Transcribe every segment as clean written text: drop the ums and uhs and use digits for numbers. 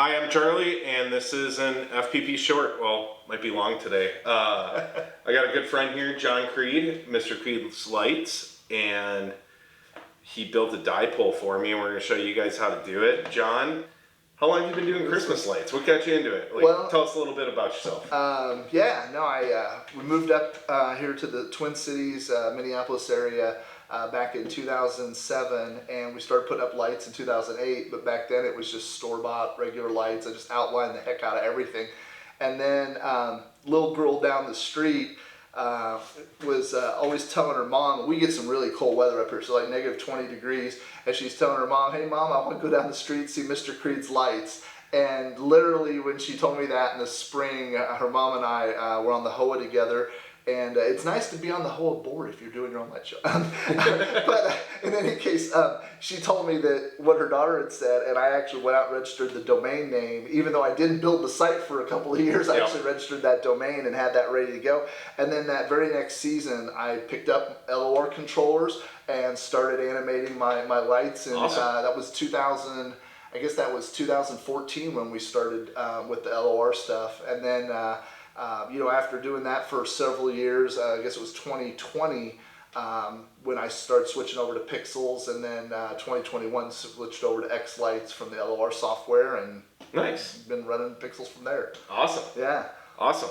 Hi, I'm Charlie, and this is an FPP short. Well, might be long today. I got a good friend here, John Creed, Mr. Creed's Lights, and he built a dipole for me, and we're going to show you guys how to do it. John, how long have you been doing Christmas lights? What got you into it? Tell us a little bit about yourself. We moved up here to the Twin Cities, Minneapolis area back in 2007, and we started putting up lights in 2008, but back then it was just store-bought regular lights. I just outlined the heck out of everything. And then little girl down the street was always telling her mom, we get some really cold weather up here, so like negative 20 degrees, and she's telling her mom, hey mom, I want to go down the street and see Mr. Creed's lights. And literally when she told me that in the spring, her mom and I were on the HOA together. And it's nice to be on the HOA board if you're doing your own light show. But in any case, she told me that what her daughter had said, and I actually went out and registered the domain name. Even though I didn't build the site for a couple of years, I actually registered that domain and had that ready to go. And then that very next season, I picked up LOR controllers and started animating my lights. And awesome. That was 2000. I guess that was 2014 when we started with the LOR stuff. And then after doing that for several years, I guess it was 2020 when I started switching over to Pixels, and then 2021 switched over to X Lights from the LOR software, and nice. Been running Pixels from there. Awesome. Yeah. Awesome.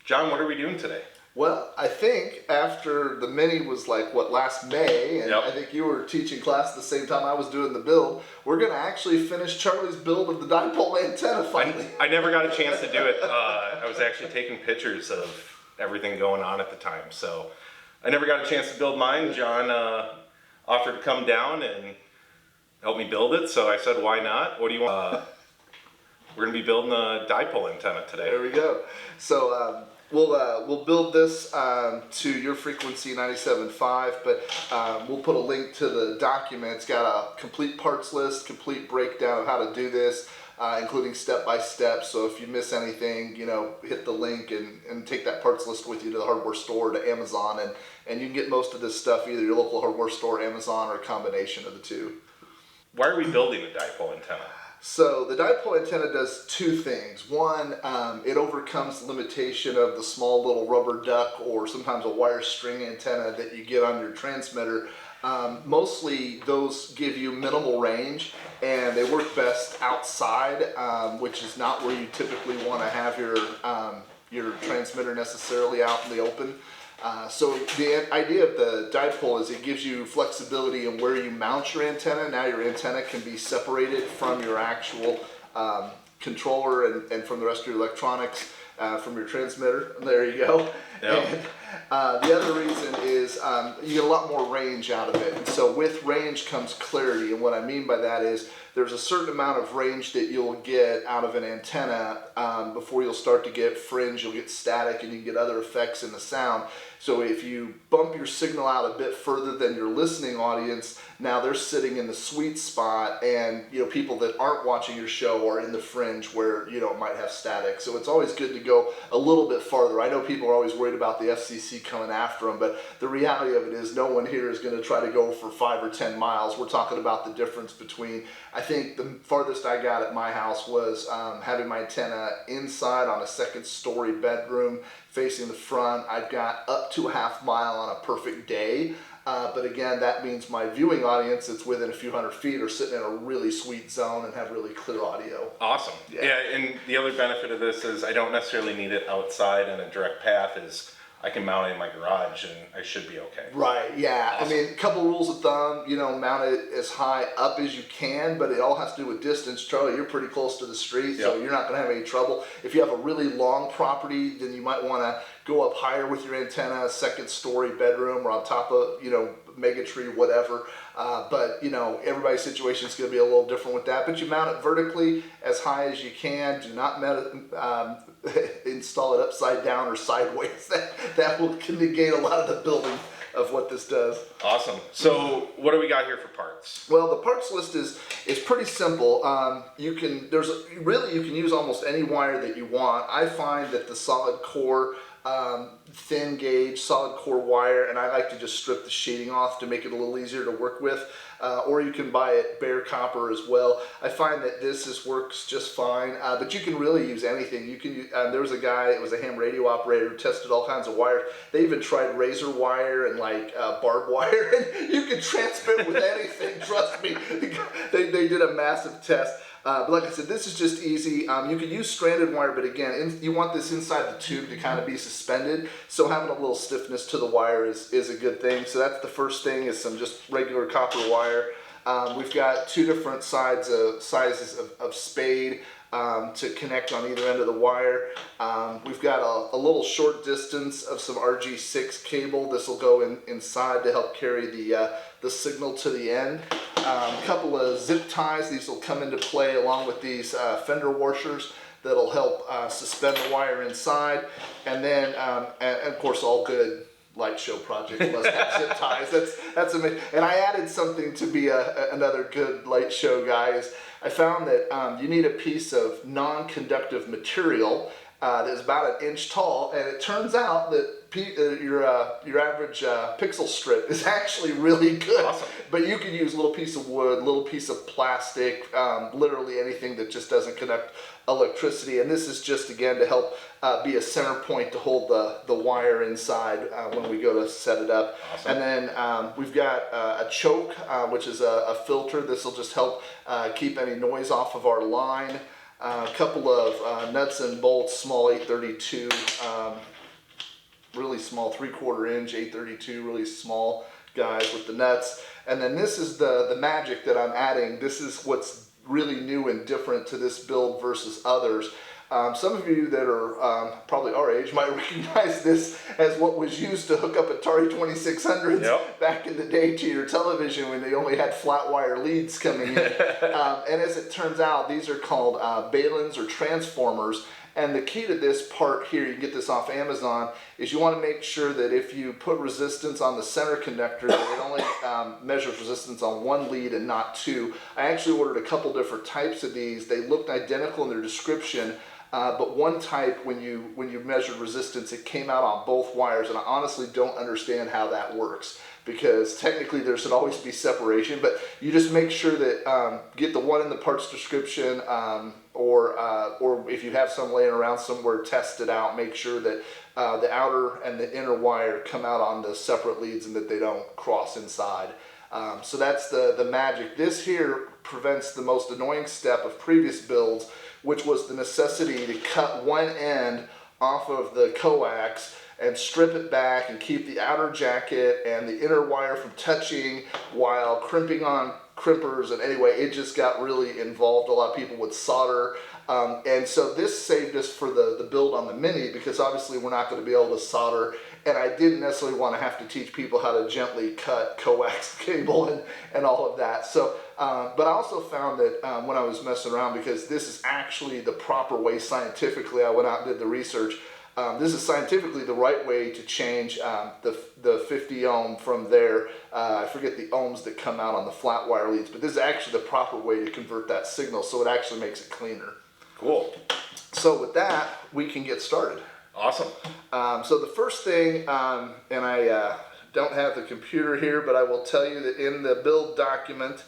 John, what are we doing today? Well, I think after the Mini was last May, and I think you were teaching class at the same time I was doing the build, we're going to actually finish Charlie's build of the DiPole Antenna finally. I never got a chance to do it. I was actually taking pictures of everything going on at the time, so I never got a chance to build mine. John offered to come down and help me build it, so I said, why not? What do you want? We're going to be building a DiPole antenna today. There we go. So we'll build this to your frequency 97.5, but we'll put a link to the document. It's got a complete parts list, complete breakdown of how to do this, including step-by-step. So if you miss anything, hit the link and take that parts list with you to the hardware store, to Amazon, and you can get most of this stuff either your local hardware store, Amazon, or a combination of the two. Why are we building a dipole antenna? So the dipole antenna does two things. One, it overcomes the limitation of the small little rubber duck or sometimes a wire string antenna that you get on your transmitter. Mostly those give you minimal range, and they work best outside, which is not where you typically want to have your transmitter necessarily out in the open. So the idea of the dipole is it gives you flexibility in where you mount your antenna. Now your antenna can be separated from your actual controller and from the rest of your electronics, from your transmitter. There you go. Yep. And the other reason is you get a lot more range out of it. And so with range comes clarity. And what I mean by that is there's a certain amount of range that you'll get out of an antenna before you'll start to get fringe, you'll get static, and you can get other effects in the sound. So if you bump your signal out a bit further than your listening audience, now they're sitting in the sweet spot, and people that aren't watching your show are in the fringe where it might have static. So it's always good to go a little bit farther. I know people are always worried about the FCC coming after them, but the reality of it is no one here is going to try to go for 5 or 10 miles. We're talking about the difference between, I think the farthest I got at my house was having my antenna inside on a second story bedroom facing the front. I've got up to a half mile on a perfect day. But again, that means my viewing audience that's within a few hundred feet are sitting in a really sweet zone and have really clear audio. Awesome. Yeah, and the other benefit of this is I don't necessarily need it outside in a direct path. Is I can mount it in my garage and I should be okay. Right, yeah. Awesome. I mean, a couple rules of thumb, mount it as high up as you can, but it all has to do with distance. Charlie, you're pretty close to the street, so you're not going to have any trouble. If you have a really long property, then you might want to go up higher with your antenna, second story bedroom, or on top of, mega tree, whatever. But everybody's situation is going to be a little different with that. But you mount it vertically as high as you can. Do not install it upside down or sideways. That will negate a lot of the building of what this does. Awesome. So what do we got here for parts? Well, the parts list is pretty simple. You can use almost any wire that you want. I find that the solid core thin gauge, solid core wire, and I like to just strip the sheeting off to make it a little easier to work with. Or you can buy it bare copper as well. I find that this works just fine, but you can really use anything. You can. There was a guy, it was a ham radio operator, who tested all kinds of wires. They even tried razor wire and like barbed wire, and you can transmit with anything. Trust me. They did a massive test. But like I said, this is just easy. You can use stranded wire, but again, you want this inside the tube to kind of be suspended. So having a little stiffness to the wire is a good thing. So that's the first thing, is some just regular copper wire. We've got two different sizes of spade to connect on either end of the wire. We've got a little short distance of some RG6 cable. This will go inside to help carry the signal to the end. A couple of zip ties. These will come into play along with these fender washers that'll help suspend the wire inside. And then, and of course, all good light show projects must have zip ties. That's amazing. And I added something to be another good light show guy. Is I found that you need a piece of non-conductive material that is about 1 inch tall, and it turns out that your average pixel strip is actually really good. Awesome. But you can use a little piece of wood, little piece of plastic, literally anything that just doesn't conduct electricity. And this is just, again, to help be a center point to hold the wire inside when we go to set it up. Awesome. And then we've got a choke, which is a filter. This will just help keep any noise off of our line. A couple of nuts and bolts, small 832, really small 3/4 inch 832, really small guys with the nuts. And then this is the magic that I'm adding. This is what's really new and different to this build versus others. Some of you that are probably our age might recognize this as what was used to hook up Atari 2600s back in the day to your television when they only had flat wire leads coming in. And as it turns out, these are called balins or transformers. And the key to this part here, you can get this off Amazon, is you want to make sure that if you put resistance on the center connector, that it only measures resistance on one lead and not two. I actually ordered a couple different types of these. They looked identical in their description, but one type, when you measured resistance, it came out on both wires, and I honestly don't understand how that works, because technically there should always be separation, but you just make sure that get the one in the parts description, or if you have some laying around somewhere, test it out. Make sure that the outer and the inner wire come out on the separate leads and that they don't cross inside. So that's the magic. This here prevents the most annoying step of previous builds, which was the necessity to cut one end off of the coax and strip it back and keep the outer jacket and the inner wire from touching while crimping on crimpers. And anyway, it just got really involved. A lot of people would solder. And so this saved us for the build on the Mini, because obviously we're not going to be able to solder, and I didn't necessarily want to have to teach people how to gently cut coax cable and all of that. So, but I also found that when I was messing around, because this is actually the proper way scientifically, I went out and did the research. This is scientifically the right way to change the 50 ohm from there. I forget the ohms that come out on the flat wire leads, but this is actually the proper way to convert that signal, so it actually makes it cleaner. Cool. So with that, we can get started. Awesome. So the first thing, and I don't have the computer here, but I will tell you that in the build document,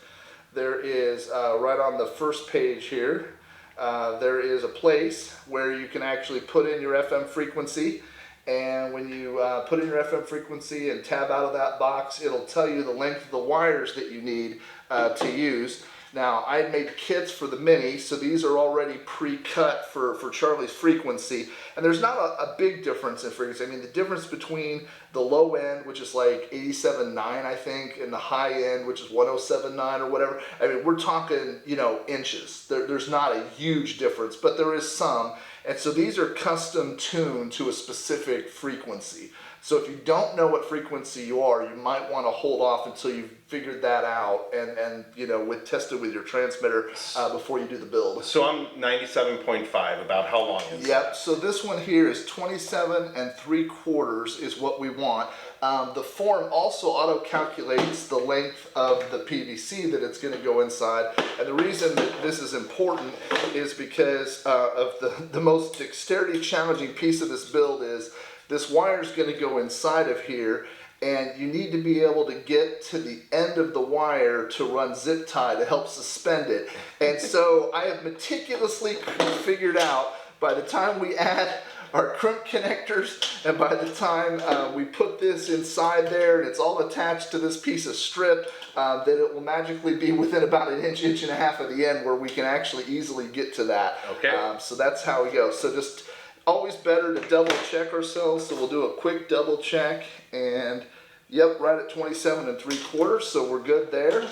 there is right on the first page here, there is a place where you can actually put in your FM frequency. And when you put in your FM frequency and tab out of that box, it'll tell you the length of the wires that you need to use. Now, I made kits for the Mini, so these are already pre-cut for Charlie's frequency. And there's not a big difference in frequency. I mean, the difference between the low end, which is like 87.9, I think, and the high end, which is 107.9 or whatever, I mean, we're talking, you know, inches. There's not a huge difference, but there is some. And so these are custom tuned to a specific frequency. So if you don't know what frequency you are, you might want to hold off until you've figured that out and you know, tested with your transmitter before you do the build. So I'm 97.5. About how long is Yep. So this one here is 27 3/4 is what we want. The form also auto-calculates the length of the PVC that it's going to go inside. And the reason that this is important is because of the most dexterity challenging piece of this build is this wire is going to go inside of here, and you need to be able to get to the end of the wire to run zip tie to help suspend it. And so I have meticulously figured out, by the time we add our crimp connectors, and by the time we put this inside there and it's all attached to this piece of strip, that it will magically be within about an inch, inch and a half of the end where we can actually easily get to that. Okay. So that's how we go. So just always better to double check ourselves. So we'll do a quick double check, and yep, right at 27 3/4, so we're good there.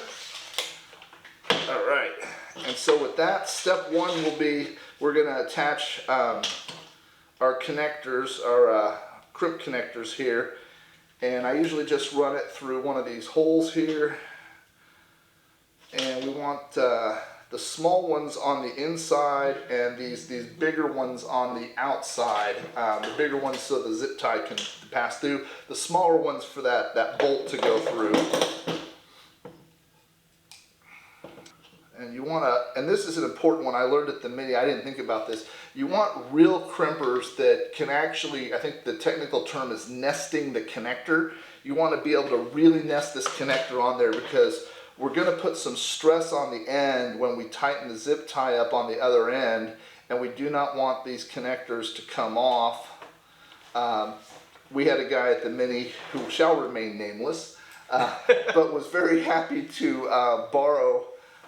All right, and so with that, step one will be, we're gonna attach our connectors, our crimp connectors here, and I usually just run it through one of these holes here, and we want the small ones on the inside and these bigger ones on the outside. The bigger ones so the zip tie can pass through, the smaller ones for that bolt to go through. And you want to, and this is an important one, I learned at the Mini, I didn't think about this. You want real crimpers that can actually, I think the technical term is nesting the connector. You want to be able to really nest this connector on there, because we're going to put some stress on the end when we tighten the zip tie up on the other end, and we do not want these connectors to come off. We had a guy at the Mini who shall remain nameless, but was very happy to borrow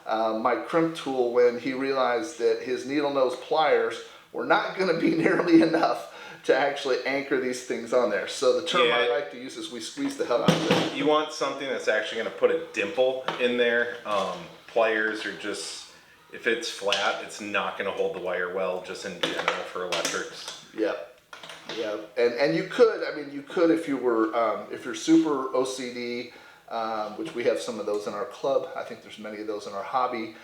my crimp tool when he realized that his needle nose pliers were not going to be nearly enough to actually anchor these things on there. So the term I like to use is we squeeze the hell out of it. You want something that's actually going to put a dimple in there. Pliers are just, if it's flat, it's not going to hold the wire well, just in general for electrics. Yep. Yeah, and you could, I mean, you could if you were, if you're super OCD, which we have some of those in our club. I think there's many of those in our hobby.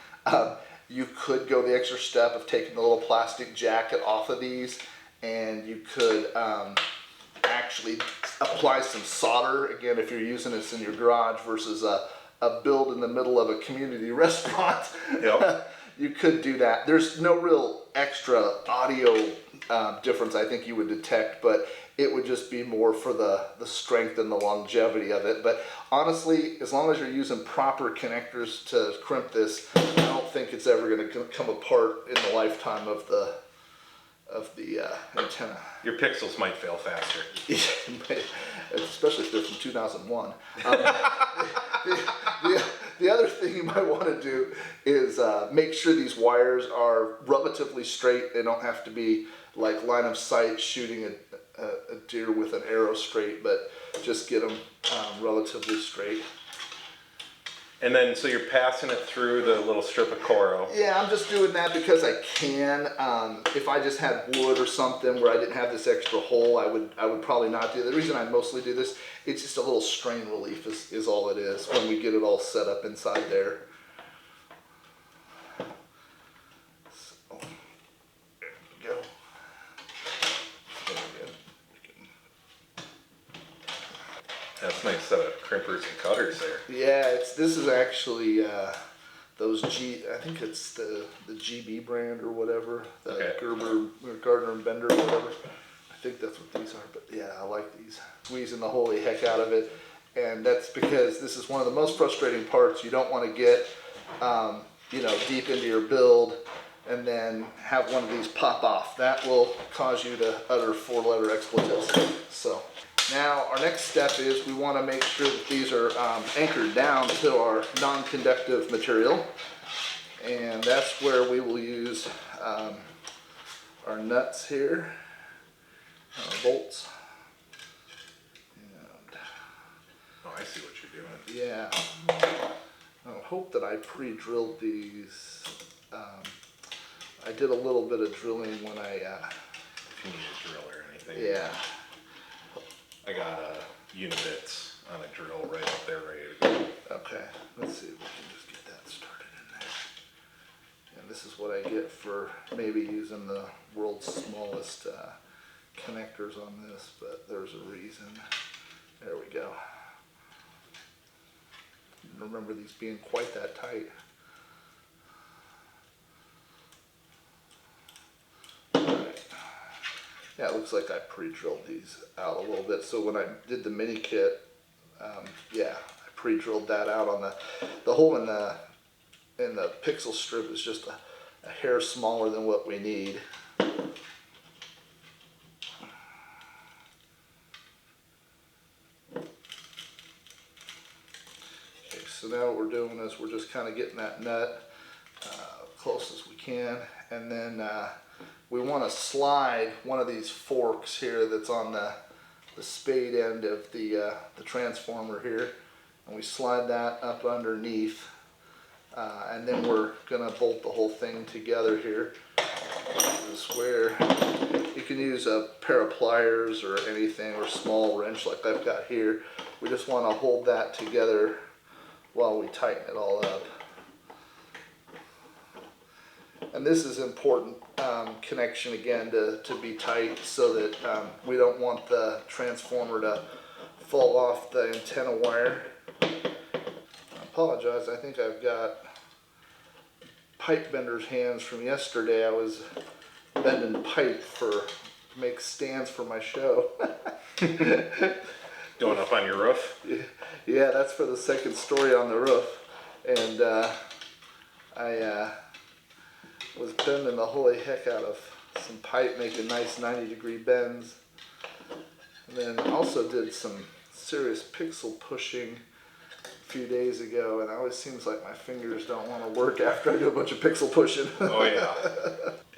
You could go the extra step of taking the little plastic jacket off of these, and you could actually apply some solder, again, if you're using this in your garage versus a build in the middle of a community restaurant. Yep. You could do that. There's no real extra audio difference I think you would detect, but it would just be more for the strength and the longevity of it. But honestly, as long as you're using proper connectors to crimp this, I don't think it's ever going to come apart in the lifetime of the antenna. Your pixels might fail faster. Especially if they're from 2001. The other thing you might want to do is make sure these wires are relatively straight. They don't have to be like line of sight shooting a deer with an arrow straight, but just get them relatively straight. And then, so you're passing it through the little strip of Coro. Yeah, I'm just doing that because I can. If I just had wood or something where I didn't have this extra hole, I would probably not do it. The reason I mostly do this, it's just a little strain relief is all it is when we get it all set up inside there. So, there we go. That's a nice set of crimpers and cutters there. Yeah, this is actually those I think it's the GB brand or whatever, the okay. Gerber, Gardner and Bender or whatever. I think that's what these are, but yeah, I like these. Squeezing the holy heck out of it, and that's because this is one of the most frustrating parts. You don't want to get, you know, deep into your build and then have one of these pop off. That will cause you to utter 4-letter expletives. So. Now our next step is we want to make sure that these are anchored down to our non-conductive material, and that's where we will use our nuts here, our bolts. And, oh, I see what you're doing. Yeah, I hope that I pre-drilled these. I did a little bit of drilling when I... if you need a drill or anything. Yeah. I got unibits on a drill right up there ready to go. Okay, let's see if we can just get that started in there. And this is what I get for maybe using the world's smallest connectors on this, but there's a reason. There we go. Remember these being quite that tight. Yeah, it looks like I pre-drilled these out a little bit. So when I did the mini kit, yeah, I pre-drilled that out on the hole in the pixel strip is just a hair smaller than what we need. Okay, so now what we're doing is we're just kind of getting that nut close as we can, and then we want to slide one of these forks here that's on the spade end of the transformer here, and we slide that up underneath, and then we're gonna bolt the whole thing together here. This is where you can use a pair of pliers or anything, or small wrench like I've got here. We just want to hold that together while we tighten it all up. And this is important connection again to be tight, so that we don't want the transformer to fall off the antenna wire. I apologize, I think I've got pipe bender's hands from yesterday. I was bending pipe to make stands for my show. Going up on your roof? Yeah, that's for the second story on the roof. And I was bending the holy heck out of some pipe, making nice 90-degree bends. And then also did some serious pixel pushing a few days ago, and it always seems like my fingers don't want to work after I do a bunch of pixel pushing. Oh yeah.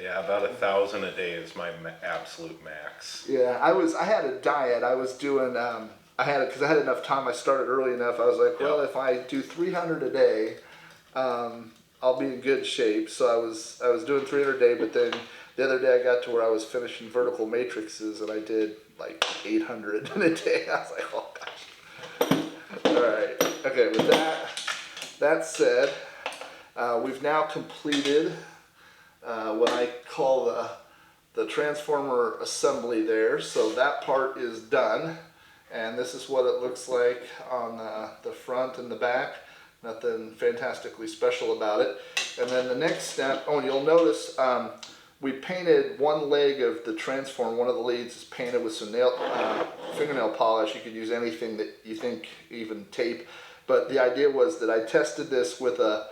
Yeah, about 1,000 a day is my absolute max. Yeah, I had a diet. I was doing, because I had enough time. I started early enough. I was like, well, if I do 300 a day, I'll be in good shape. So I was doing 300 a day, but then the other day I got to where I was finishing vertical matrices, and I did like 800 in a day. I was like, oh gosh. All right. Okay. With that said, we've now completed what I call the transformer assembly there. So that part is done, and this is what it looks like on the front and the back. Nothing fantastically special about it. And then the next step, oh, and you'll notice we painted one leg of the transformer. One of the leads is painted with some fingernail polish. You could use anything that you think, even tape. But the idea was that I tested this with a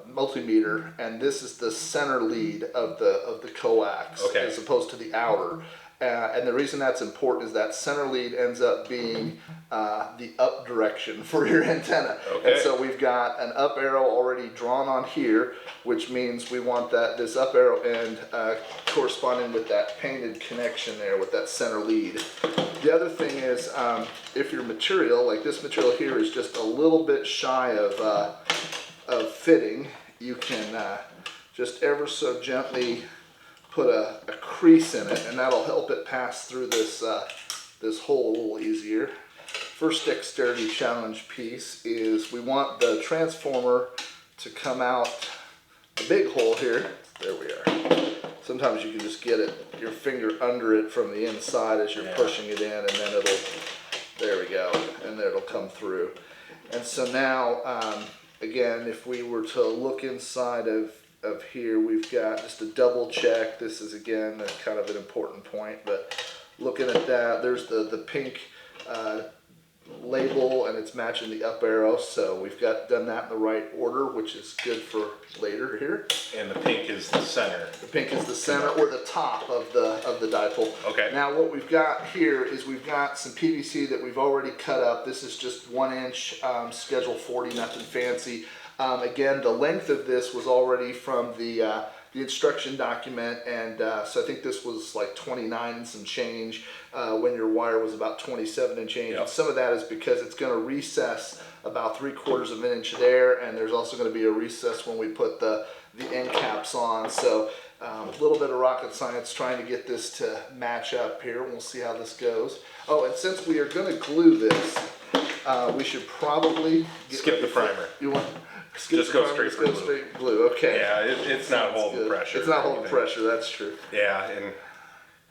multimeter, and this is the center lead of the coax, okay, as opposed to the outer. And the reason that's important is that center lead ends up being the up direction for your antenna. Okay. And so we've got an up arrow already drawn on here, which means we want this up arrow end corresponding with that painted connection there with that center lead. The other thing is, if your material, like this material here, is just a little bit shy of fitting, you can just ever so gently put a crease in it, and that'll help it pass through this hole a little easier. First dexterity challenge piece is we want the transformer to come out a big hole here. There we are. Sometimes you can just get your finger under it from the inside as you're pushing it in, and then there we go, and then it'll come through. And so now, again, if we were to look inside of here, we've got just a double check. This is, again, kind of an important point, but looking at that, there's the pink label, and it's matching the up arrow, so we've done that in the right order, which is good for later here. And the pink is the center. The pink is the center, or the top of the dipole. Okay. Now what we've got here is we've got some PVC that we've already cut up. This is just 1 inch, schedule 40, nothing fancy. Again, the length of this was already from the instruction document, and so I think this was like 29 and some change when your wire was about 27 and change. Yep. And some of that is because it's going to recess about 3/4 of an inch there, and there's also going to be a recess when we put the end caps on. So a little bit of rocket science trying to get this to match up here, and we'll see how this goes. Oh, and since we are going to glue this, we should probably skip the primer. You want? Just go straight for glue. Straight glue. Okay. Yeah, it's not holding pressure. It's not holding pressure. That's true. Yeah, and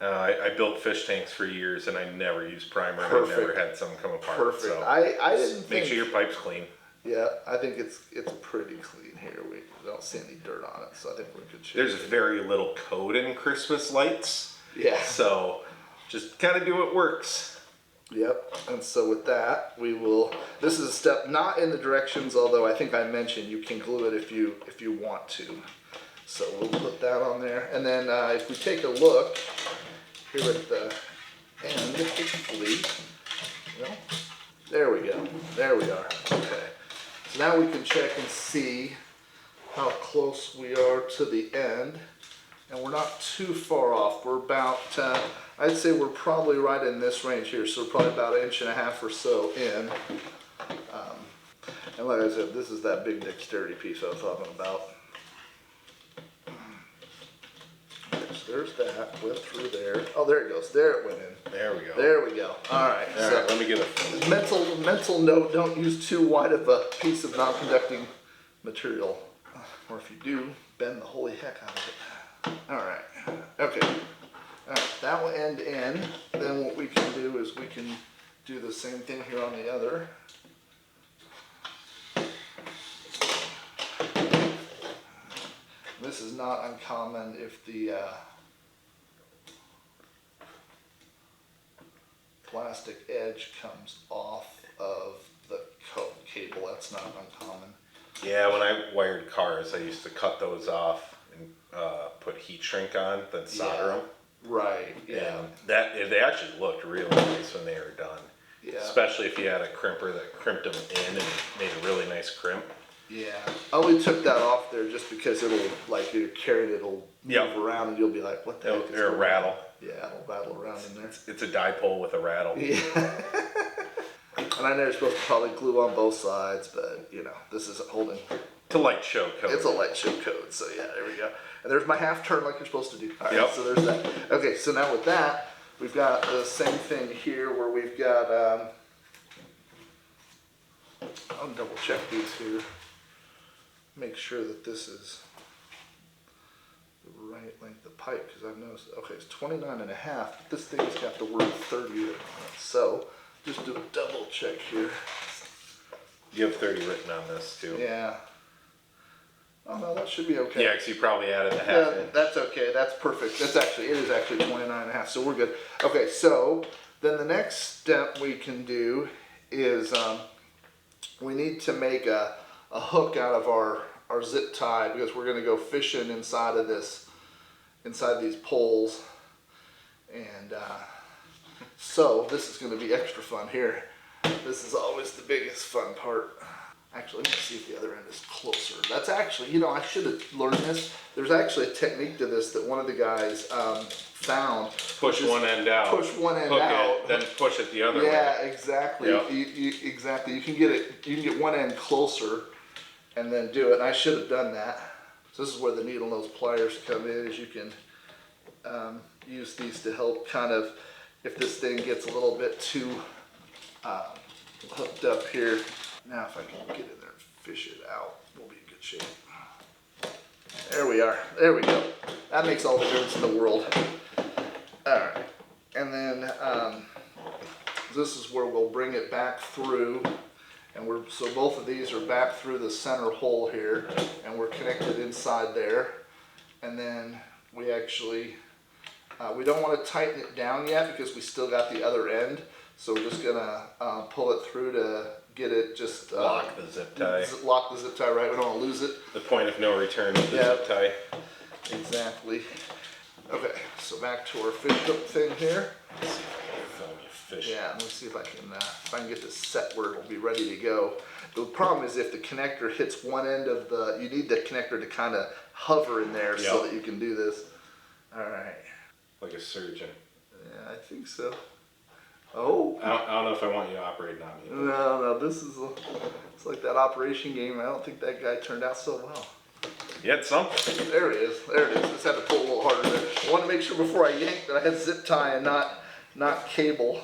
I built fish tanks for years, and I never used primer. Perfect. And I never had some come apart. Perfect. So I didn't make think, sure your pipe's clean. Yeah, I think it's pretty clean here. We don't see any dirt on it, so I think we're in good shape. There's very little code in Christmas lights. Yeah. So just kind of do what works. Yep. And so with that, we will. This is a step not in the directions, although I think I mentioned you can glue it if you want to. So we'll put that on there, and then if we take a look here at the end, hopefully, well, there we go. There we are. Okay. So now we can check and see how close we are to the end, and we're not too far off. We're about, I'd say we're probably right in this range here, so we're probably about 1.5 inches or so in. And like I said, this is that big dexterity piece I was talking about. So there's that, went through there. Oh, there it goes. There it went in. There we go. There we go. All right. All right, let me get a mental note: don't use too wide of a piece of non-conducting material, or if you do, bend the holy heck out of it. All right. Okay. All right. That will end in. Then what we can do is we can do the same thing here on the other. This is not uncommon if the plastic edge comes off of the cable. That's not uncommon. Yeah, when I wired cars, I used to cut those off and put heat shrink on, then solder them. Right. Yeah. And they actually looked really nice when they were done. Yeah. Especially if you had a crimper that crimped them in and made a really nice crimp. Yeah. I only took that off there just because it'll, like, you're carrying it'll move around and you'll be like, what the heck is It'll going rattle. on? Yeah, it'll rattle around in there. It's a dipole with a rattle. Yeah. And I know you're supposed to probably glue on both sides, but you know, this isn't holding. It's a light show code. It's a light show code, so yeah, there we go. And there's my half turn like you're supposed to do. All right, Yep. so there's that. Okay, so now with that, we've got the same thing here where we've got, I'll double check these here. Make sure that this is the right length of pipe, because I've noticed, okay, it's 29.5, but this thing's got the word 30 written on it. So just do a double check here. You have 30 written on this too. Yeah. Oh no, that should be okay. Yeah, because you probably added the half Yeah, inch. that's okay. That's perfect. It is actually 29.5, so we're good. Okay, so then the next step we can do is we need to make a hook out of our zip tie, because we're going to go fishing inside of these poles, and so this is going to be extra fun here. This is always the biggest fun part. Actually, let me see if the other end is closer. That's actually, you know, I should have learned this. There's actually a technique to this that one of the guys found. Push one end out. Push one end Hook out. it, then push it the other way. Yeah, exactly. Yep. Exactly. You can get one end closer and then do it. And I should have done that. So this is where the needle nose pliers come in, is you can use these to help kind of, if this thing gets a little bit too hooked up here. Now if I can get in there and fish it out, we'll be in good shape. There we are. There we go. That makes all the difference in the world. Alright. And then this is where we'll bring it back through. And so both of these are back through the center hole here, and we're connected inside there. And then we actually, we don't want to tighten it down yet because we still got the other end. So we're just gonna pull it through to get it just lock the zip tie. Lock the zip tie, right? We don't want to lose it. The point of no return of the zip tie. Exactly. Okay, so back to our fish hook thing here. Let's see if I can film you fish. Yeah, let's see if I can get this set where it'll be ready to go. The problem is if the connector hits one end of you need the connector to kind of hover in there so that you can do this. All right. Like a surgeon. Yeah, I think so. Oh. I don't know if I want you operating on me. No, this is it's like that operation game. I don't think that guy turned out so well. You had something. There it is. There it is. Just had to pull a little harder there. I want to make sure before I yank that I had zip tie and not cable.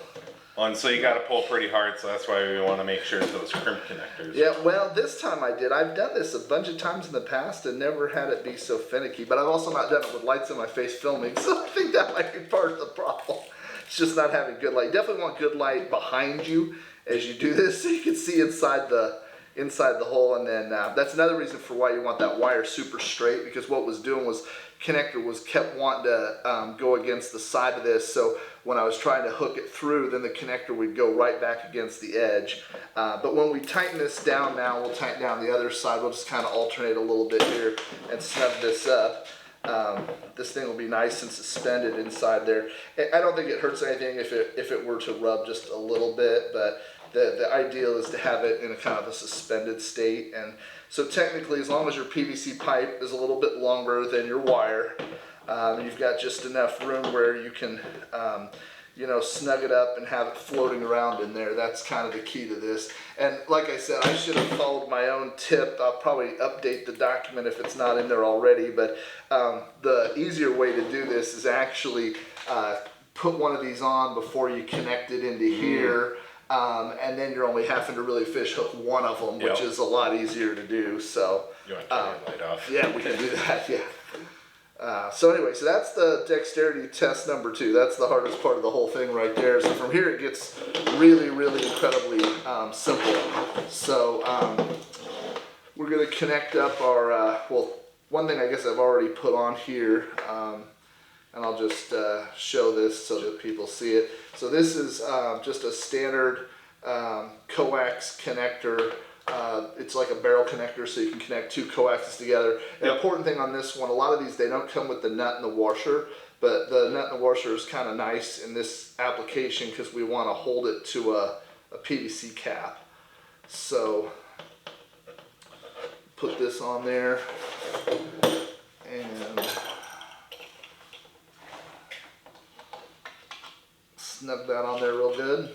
And so you got to pull pretty hard, so that's why we want to make sure those crimp connectors. Yeah, well, this time I did. I've done this a bunch of times in the past and never had it be so finicky. But I've also not done it with lights in my face filming, so I think that might be part of the problem. It's just not having good light. Definitely want good light behind you as you do this, so you can see inside the inside the hole, and then that's another reason for why you want that wire super straight, because what was doing was connector was kept wanting to go against the side of this, so when I was trying to hook it through, then the connector would go right back against the edge. But when we tighten this down now, we'll tighten down the other side. We'll just kind of alternate a little bit here and snug this up. This thing will be nice and suspended inside there. I don't think it hurts anything if it were to rub just a little bit, but the ideal is to have it in a kind of a suspended state. And so technically, as long as your PVC pipe is a little bit longer than your wire, you've got just enough room where you can you know, snug it up and have it floating around in there. That's kind of the key to this. And like I said, I should have followed my own tip. I'll probably update the document if it's not in there already, but the easier way to do this is actually put one of these on before you connect it into here, and then you're only having to really fish hook one of them, which is a lot easier to do. So you want to turn your light off? Yeah, we can do that, yeah. So anyway, so that's the dexterity test number 2. That's the hardest part of the whole thing right there. So from here it gets really, really incredibly simple. So we're going to connect up our, well, one thing I guess I've already put on here, and I'll just show this so that people see it. So this is just a standard coax connector. It's like a barrel connector, so you can connect 2 coaxes together. An important thing on this one, a lot of these, they don't come with the nut and the washer, but the nut and the washer is kind of nice in this application because we want to hold it to a PVC cap. So put this on there and snug that on there real good.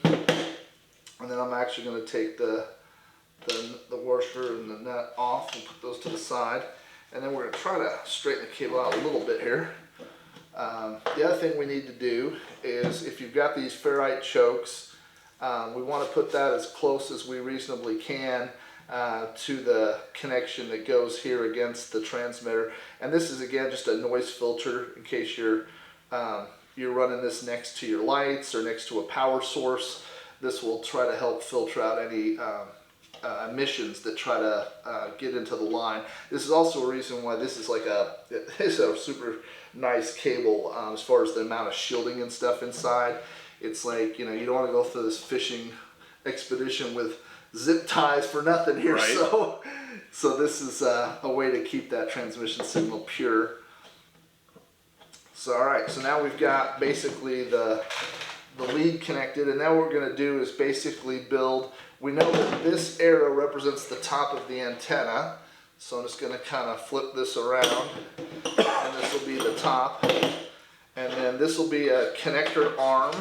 And then I'm actually going to take the washer and the nut off and put those to the side, and then we're going to try to straighten the cable out a little bit here. The other thing we need to do is, if you've got these ferrite chokes, we want to put that as close as we reasonably can to the connection that goes here against the transmitter. And this is again just a noise filter in case you're running this next to your lights or next to a power source. This will try to help filter out any emissions that try to get into the line. This is also a reason why this is like it's a super nice cable as far as the amount of shielding and stuff inside. It's like, you know, you don't want to go through this fishing expedition with zip ties for nothing here. Right. So this is a way to keep that transmission signal pure. So all right, so now we've got basically the lead connected, and now what we're going to do is basically build. We know that this arrow represents the top of the antenna, so I'm just going to kind of flip this around, and this will be the top, and then this will be a connector arm.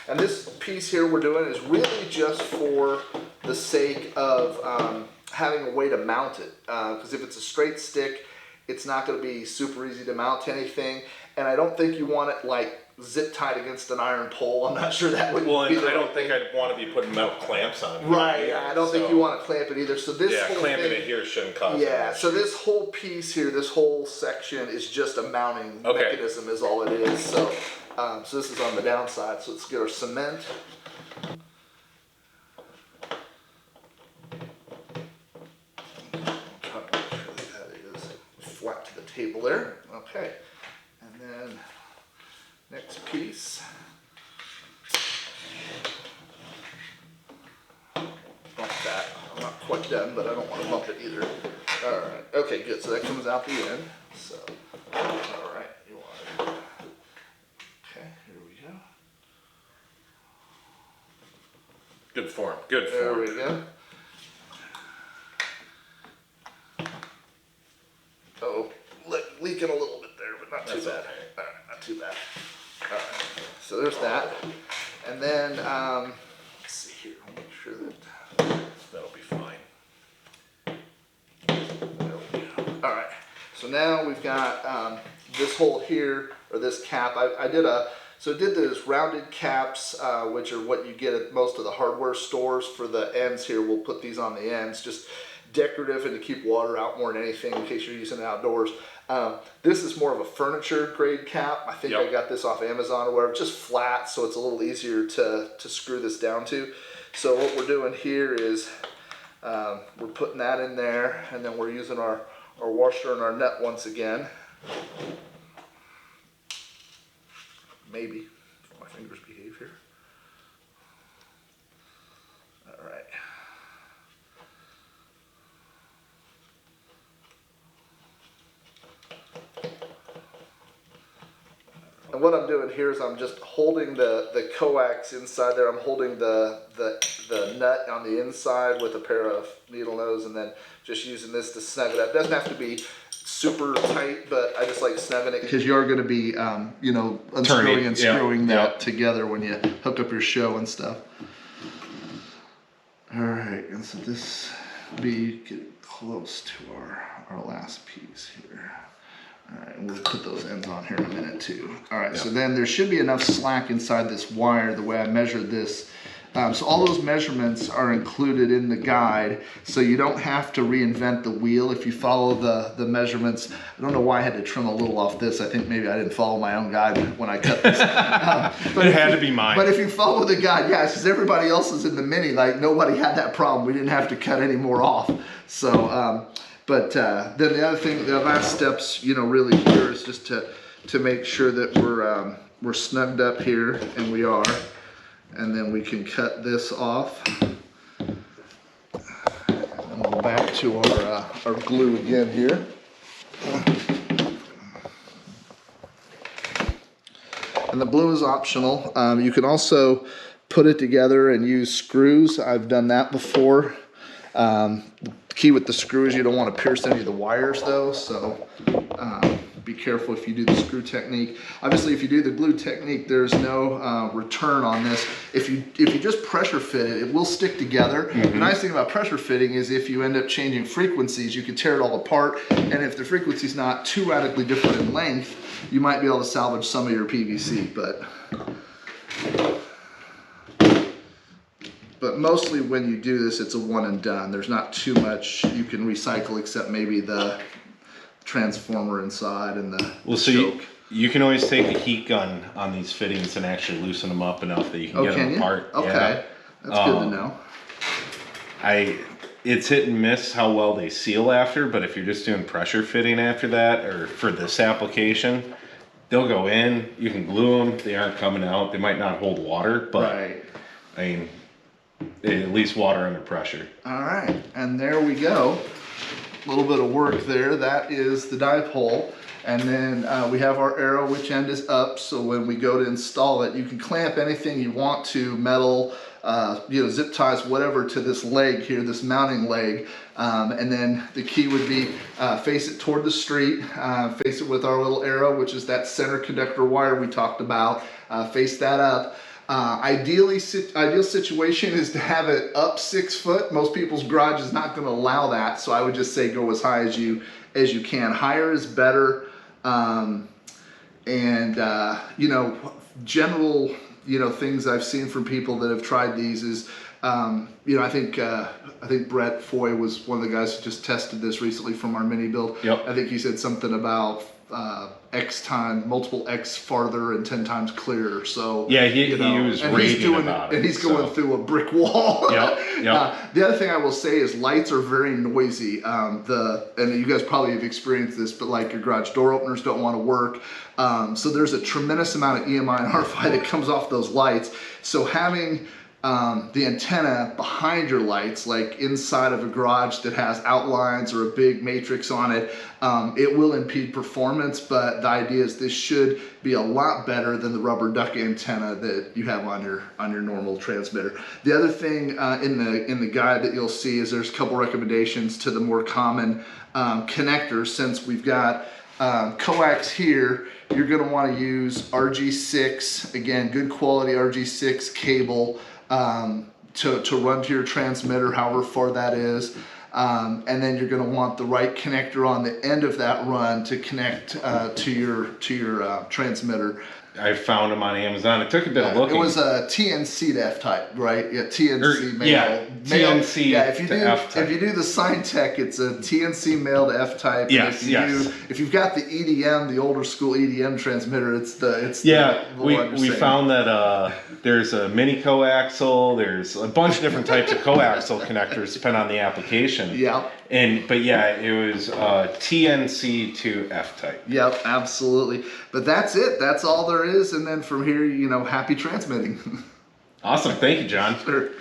And this piece here we're doing is really just for the sake of having a way to mount it, because if it's a straight stick, it's not going to be super easy to mount anything, and I don't think you want it like zip tied against an iron pole. I'm not sure that would be I don't think I'd want to be putting metal clamps on. Right, yeah, I don't think you want to clamp it either. So this whole clamping thing, it here shouldn't cause so this whole piece here, this whole section is just a mounting mechanism is all it is. So, so this is on the downside. So let's get our cement. Try to make sure that is flat to the table there. Okay, and then next piece. Bump that. I'm not quite done, but I don't want to bump it either. Alright, okay, good. So that comes out the end. So, alright, you want it. Okay, here we go. Good form, good form. There we go. Oh, leaking a little bit there, but not too bad. Alright, not too bad. Alright, so there's that. And then, let's see here, I'll make sure that that'll be fine. There we go. Alright, so now we've got this hole here, or this cap. I did those rounded caps, which are what you get at most of the hardware stores for the ends here. We'll put these on the ends, just decorative and to keep water out more than anything in case you're using it outdoors. This is more of a furniture grade cap. I think I got this off Amazon or wherever, just flat, so it's a little easier to screw this down to. So what we're doing here is We're putting that in there, and then we're using our washer and our nut once again. Maybe, if my fingers behave here. All right. And what I'm doing here is I'm just holding the coax inside there. I'm holding the nut on the inside with a pair of needle nose, and then just using this to snug it up. It doesn't have to be super tight, but I just like snugging it because you are going to be, you know, unscrewing and screwing that together when you hook up your show and stuff. All right, and so this will be getting close to our last piece here. All right, we'll put those ends on here in a minute too. All right, so then there should be enough slack inside this wire the way I measured this. So all those measurements are included in the guide, so you don't have to reinvent the wheel if you follow the measurements. I don't know why I had to trim a little off this. I think maybe I didn't follow my own guide when I cut this. But it had to be mine. But if you follow the guide, yeah, because everybody else is in the Mini, like nobody had that problem. We didn't have to cut any more off. So, but then the other thing, the last steps, you know, really here is just to make sure that we're snugged up here, and we are. And then we can cut this off. And we'll go back to our glue again here. And the glue is optional. You can also put it together and use screws. I've done that before. The key with the screws, you don't want to pierce any of the wires though, so be careful if you do the screw technique. Obviously, if you do the glue technique, there's no return on this. If you just pressure fit it, it will stick together. The nice thing about pressure fitting is if you end up changing frequencies, you can tear it all apart, and if the frequency is not too radically different in length, you might be able to salvage some of your PVC, but mostly when you do this, it's a one and done. There's not too much you can recycle except maybe the transformer inside and the choke. You can always take a heat gun on these fittings and actually loosen them up enough that you can get them apart. Okay, that's good to know. It's hit and miss how well they seal after, but if you're just doing pressure fitting after that, or for this application, they'll go in, you can glue them, they aren't coming out. They might not hold water, but I mean, they at least water under pressure. All right, and there we go. A little bit of work there. That is the DiPole. And then we have our arrow, which end is up, so when we go to install it, you can clamp anything you want to, metal, you know, zip ties, whatever, to this leg here, this mounting leg. And then the key would be face it toward the street, face it with our little arrow, which is that center conductor wire we talked about, face that up. Ideal situation is to have it up 6 foot. Most people's garage is not going to allow that, so I would just say go as high as you can. Higher is better, and you know, general, you know, things I've seen from people that have tried these is, you know, I think Brett Foy was one of the guys who just tested this recently from our mini build. Yep. I think he said something about multiple X farther and 10 times clearer. So yeah, he was raving about it. And he's going through a brick wall. Yep. The other thing I will say is lights are very noisy. And you guys probably have experienced this, but like your garage door openers don't want to work. So there's a tremendous amount of EMI and RFI that comes off those lights. So having the antenna behind your lights, like inside of a garage that has outlines or a big matrix on it, it will impede performance, but the idea is this should be a lot better than the rubber duck antenna that you have on your normal transmitter. The other thing in the guide that you'll see is there's a couple recommendations to the more common connectors. Since we've got coax here, you're going to want to use RG6, again, good quality RG6 cable to run to your transmitter, however far that is. And then you're going to want the right connector on the end of that run to connect to your transmitter. I found them on Amazon. It took a bit of It looking. was a TNC to F type, right? Yeah, TNC male. yeah, TNC Yeah, if you to do F type. if you do the sign tech, it's a TNC male to F type. Yes, and if you've got the EDM, the older school EDM transmitter, it's the we found that there's a mini coaxial. There's a bunch of different types of coaxial connectors, depending on the application. Yeah. But it was TNC to F type. Yep, absolutely. But that's it. That's all there is. And then from here, happy transmitting. Awesome. Thank you, John. Sure.